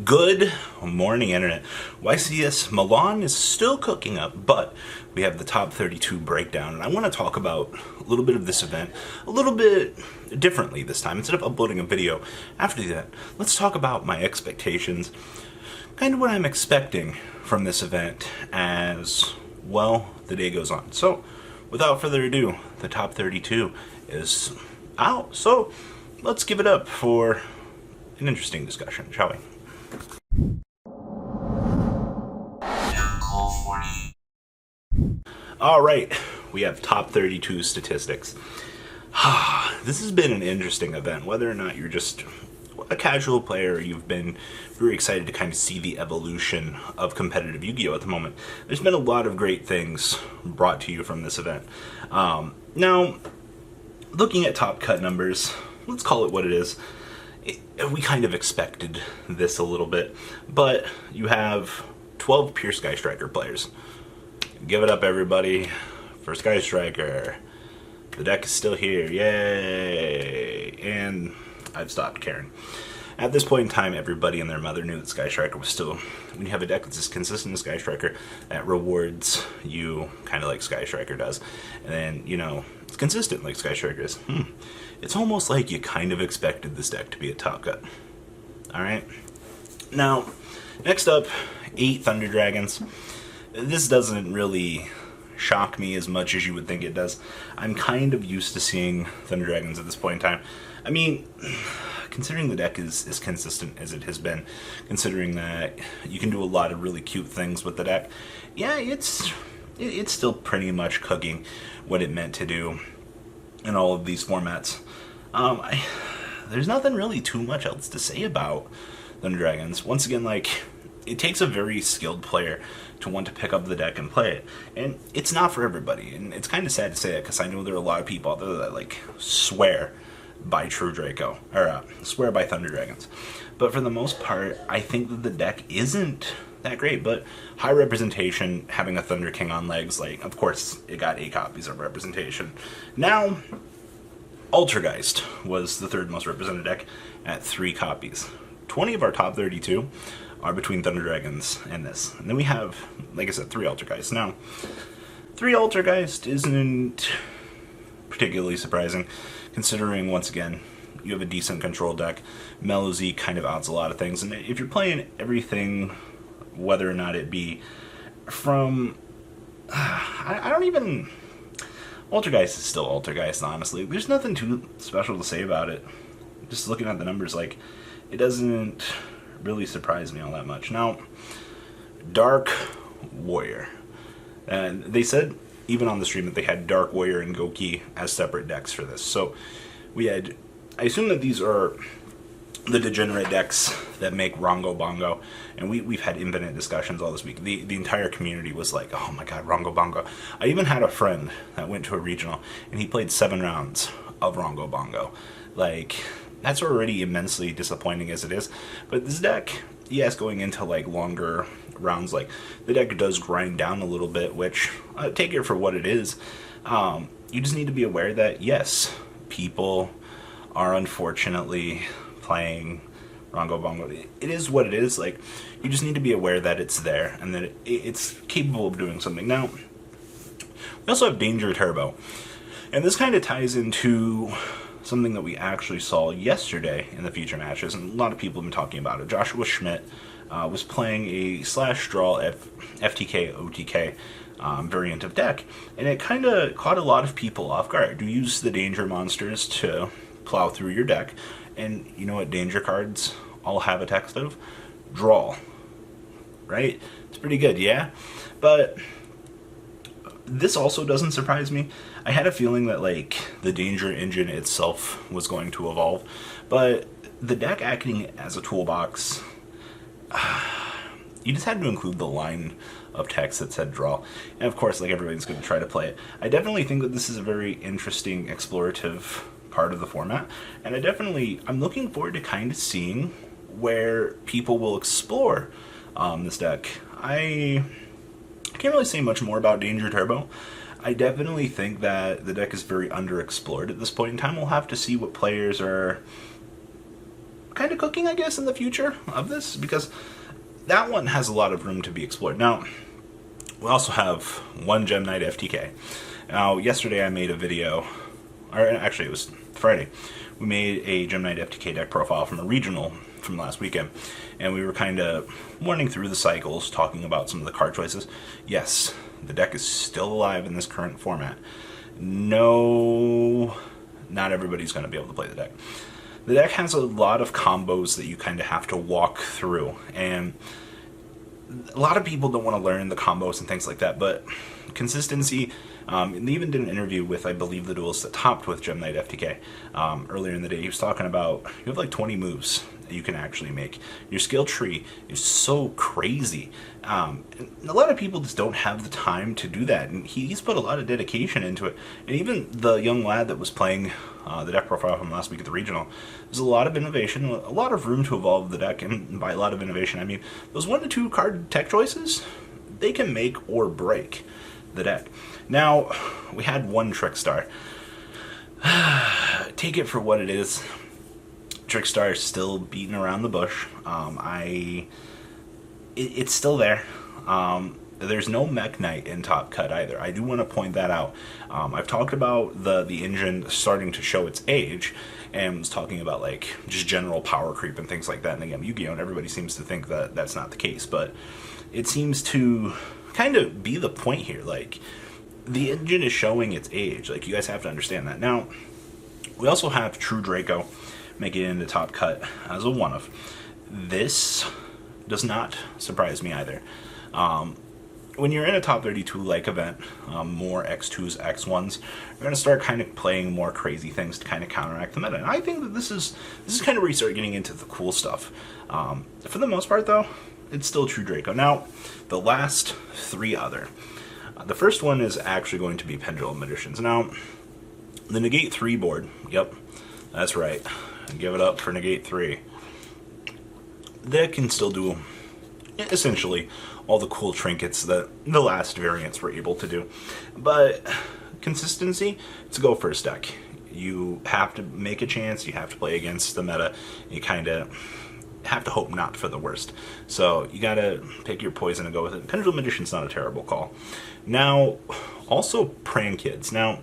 Good morning, Internet. YCS Milan is still cooking up, but we have the top 32 breakdown, and I want to talk about a little bit of this event a little bit differently this time. Instead of uploading a video after that, let's talk about my expectations, kind of what I'm expecting from this event as, well, the day goes on. So, without further ado, the top 32 is out, so let's give it up for an interesting discussion, shall we? Alright, we have top 32 statistics. This has been an interesting event, whether or not you're just a casual player or you've been very excited to kind of see the evolution of competitive Yu-Gi-Oh! At the moment. There's been a lot of great things brought to you from this event. Now, looking at top cut numbers, let's call it what it is. We kind of expected this a little bit, but you have 12 pure Sky Striker players. Give it up, everybody, for Sky Striker. The deck is still here, yay! And I've stopped caring. At this point in time, everybody and their mother knew that Sky Striker was still... When you have a deck that's as consistent as Sky Striker, that rewards you kind of like Sky Striker does. And then, you know, it's consistent like Sky Striker is. It's almost like you kind of expected this deck to be a top cut. Alright? Now, next up, 8 Thunder Dragons. This doesn't really shock me as much as you would think it does. I'm kind of used to seeing Thunder Dragons at this point in time. I mean, considering the deck is as consistent as it has been, considering that you can do a lot of really cute things with the deck, yeah, it's still pretty much cooking what it meant to do in all of these formats. There's nothing really too much else to say about Thunder Dragons. Once again, like, it takes a very skilled player to want to pick up the deck and play it. And it's not for everybody. And it's kind of sad to say that because I know there are a lot of people out there that, like, swear by True Draco, or swear by Thunder Dragons. But for the most part, I think that the deck isn't that great. But high representation, having a Thunder King on legs, like, of course, it got 8 copies of representation. Now, Altergeist was the third most represented deck at 3 copies. 20 of our top 32 are between Thunder Dragons and this. And then we have, like I said, 3 Altergeist. Now, 3 Altergeist isn't particularly surprising, considering, once again, you have a decent control deck. Melozy kind of outs a lot of things. And if you're playing everything, whether or not it be from... I don't even... Altergeist is still Altergeist, honestly. There's nothing too special to say about it. Just looking at the numbers, like, it doesn't really surprise me all that much. Now, Dark Warrior. And they said, even on the stream, that they had Dark Warrior and Goki as separate decks for this. So, we had... I assume that these are the degenerate decks that make Rongo Bongo. And we've had infinite discussions all this week. The entire community was like, oh my god, Rongo Bongo. I even had a friend that went to a regional, and he played 7 rounds of Rongo Bongo. Like, that's already immensely disappointing as it is. But this deck, yes, going into, like, longer rounds, like, the deck does grind down a little bit, which, take it for what it is. You just need to be aware that, yes, people are unfortunately playing Rongo Bongo. It is what it is. Like, you just need to be aware that it's there and that it's capable of doing something. Now, we also have Danger Turbo, and this kind of ties into something that we actually saw yesterday in the feature matches, and a lot of people have been talking about it. Joshua Schmidt was playing a slash draw FTK OTK variant of deck, and it kind of caught a lot of people off guard. You use the danger monsters to plow through your deck, and you know what danger cards all have a text of? Draw. Right? It's pretty good, yeah? But this also doesn't surprise me. I had a feeling that, like, the danger engine itself was going to evolve, but the deck acting as a toolbox, you just had to include the line of text that said draw. And of course, like, everybody's going to try to play it. I definitely think that this is a very interesting explorative part of the format, and I'm looking forward to kind of seeing where people will explore this deck. I can't really say much more about Danger Turbo. I definitely think that the deck is very underexplored at this point in time. We'll have to see what players are kind of cooking, I guess, in the future of this, because that one has a lot of room to be explored. Now, we also have one Gem Knight FTK. Now, yesterday I made a video, or actually it was Friday, we made a Gem Knight FTK deck profile from a regional from last weekend, and we were kind of running through the cycles, talking about some of the card choices. Yes, the deck is still alive in this current format. No, not everybody's going to be able to play the deck. The deck has a lot of combos that you kind of have to walk through, and a lot of people don't want to learn the combos and things like that, but consistency, and they even did an interview with, I believe, the duelist that topped with Gem Knight FTK earlier in the day. He was talking about, you have like 20 moves that you can actually make. Your skill tree is so crazy. And a lot of people just don't have the time to do that, and he's put a lot of dedication into it. And even the young lad that was playing the deck profile from last week at the regional, there's a lot of innovation, a lot of room to evolve the deck, and by a lot of innovation I mean those 1 to 2 card tech choices, they can make or break the deck. Now, we had one Trickstar. Take it for what it is. Trickstar is still beating around the bush. It's still there. There's no Mech Knight in Top Cut either. I do want to point that out. I've talked about the engine starting to show its age, and was talking about like just general power creep and things like that in the game of Yu-Gi-Oh! And everybody seems to think that that's not the case, but it seems to kind of be the point here. Like, the engine is showing its age. Like, you guys have to understand that. Now, we also have True Draco making it into Top Cut as a one-of. This does not surprise me either. When you're in a top 32 like event, more X2s, X1s, you're going to start kind of playing more crazy things to kind of counteract the meta. And I think that this is kind of where you start getting into the cool stuff. For the most part, though, it's still True Draco. Now, the last 3 other. The first one is actually going to be Pendulum Magicians. Now, the Negate 3 board, yep, that's right. Give it up for Negate 3. That can still do essentially all the cool trinkets that the last variants were able to do. But consistency, it's a go first deck. You have to make a chance, you have to play against the meta, you kind of have to hope not for the worst. So you gotta pick your poison and go with it. Pendulum Magician's not a terrible call. Now, also Praying Kids. Now,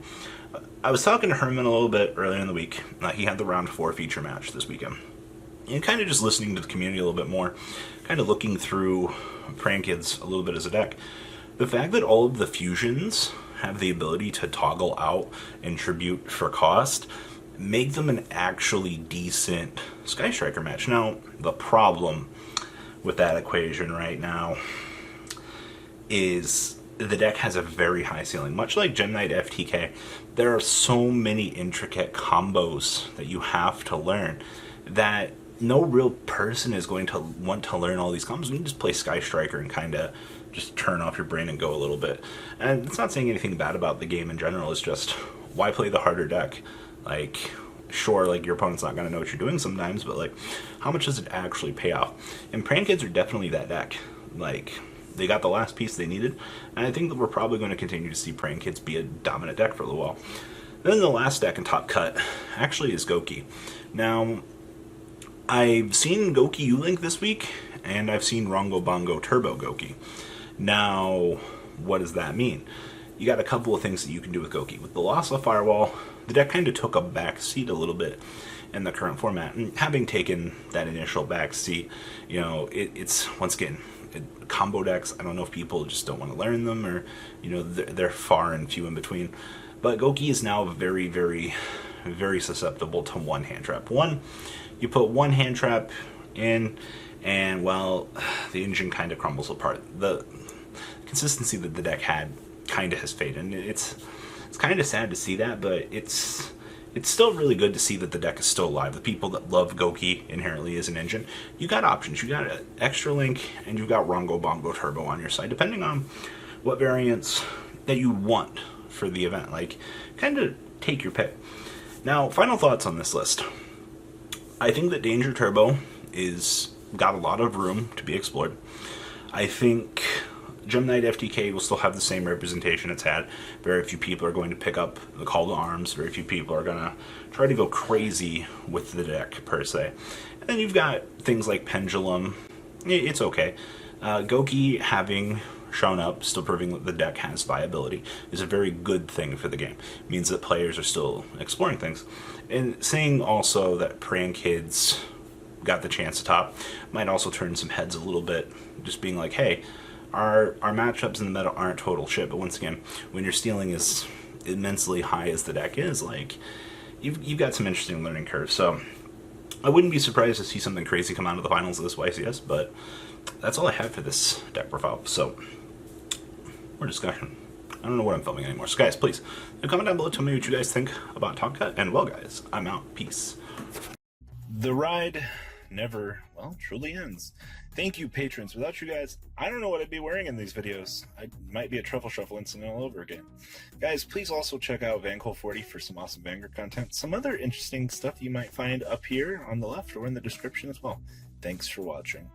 I was talking to Herman a little bit earlier in the week. He had the round 4 feature match this weekend. And kind of just listening to the community a little bit more, kind of looking through Praying Kids a little bit as a deck. The fact that all of the fusions have the ability to toggle out and tribute for cost make them an actually decent Sky Striker match. Now, the problem with that equation right now is the deck has a very high ceiling. Much like Gem Knight FTK, there are so many intricate combos that you have to learn that no real person is going to want to learn all these combos. You can just play Sky Striker and kind of just turn off your brain and go a little bit. And it's not saying anything bad about the game in general. It's just, why play the harder deck? Like, sure, like, your opponent's not going to know what you're doing sometimes, but like, how much does it actually pay off? And Praying Kids are definitely that deck. Like, they got the last piece they needed, and I think that we're probably going to continue to see Praying Kids be a dominant deck for a little while. Then the last deck in Top Cut actually is Goki. Now, I've seen Goki U-Link this week, and I've seen Rongo Bongo Turbo Goki. Now, what does that mean? You got a couple of things that you can do with Goki. With the loss of Firewall, the deck kind of took a back seat a little bit in the current format. And having taken that initial back seat, you know, it's, once again, combo decks. I don't know if people just don't want to learn them, or, you know, they're far and few in between. But Goki is now very, very, very susceptible to one hand trap. One, you put one hand trap in, and, well, the engine kind of crumbles apart. The consistency that the deck had kind of has faded, and it's kind of sad to see that, but it's still really good to see that the deck is still alive. The people that love Goki inherently as an engine, you got options. You got an Extra Link, and you got Rongo Bongo Turbo on your side, depending on what variants that you want for the event. Like, kind of take your pick. Now, final thoughts on this list. I think that Danger Turbo is got a lot of room to be explored. I think Gem Knight FTK will still have the same representation it's had. Very few people are going to pick up the Call to Arms. Very few people are going to try to go crazy with the deck, per se. And then you've got things like Pendulum. It's okay. Goki having shown up, still proving that the deck has viability, is a very good thing for the game. It means that players are still exploring things. And saying also that Praying Kids got the chance to top might also turn some heads a little bit, just being like, hey, our matchups in the meta aren't total shit, but once again, when your stealing is immensely high as the deck is, like, you've got some interesting learning curves. So I wouldn't be surprised to see something crazy come out of the finals of this YCS, but that's all I have for this deck profile. So, more discussion. I don't know what I'm filming anymore. So guys, please, comment down below, tell me what you guys think about Top Cut, and well guys, I'm out. Peace. The ride never, well, truly ends. Thank you, patrons. Without you guys, I don't know what I'd be wearing in these videos. I might be a Truffle Shuffle incident all over again. Guys, please also check out VanCole40 for some awesome Vanguard content. Some other interesting stuff you might find up here on the left or in the description as well. Thanks for watching.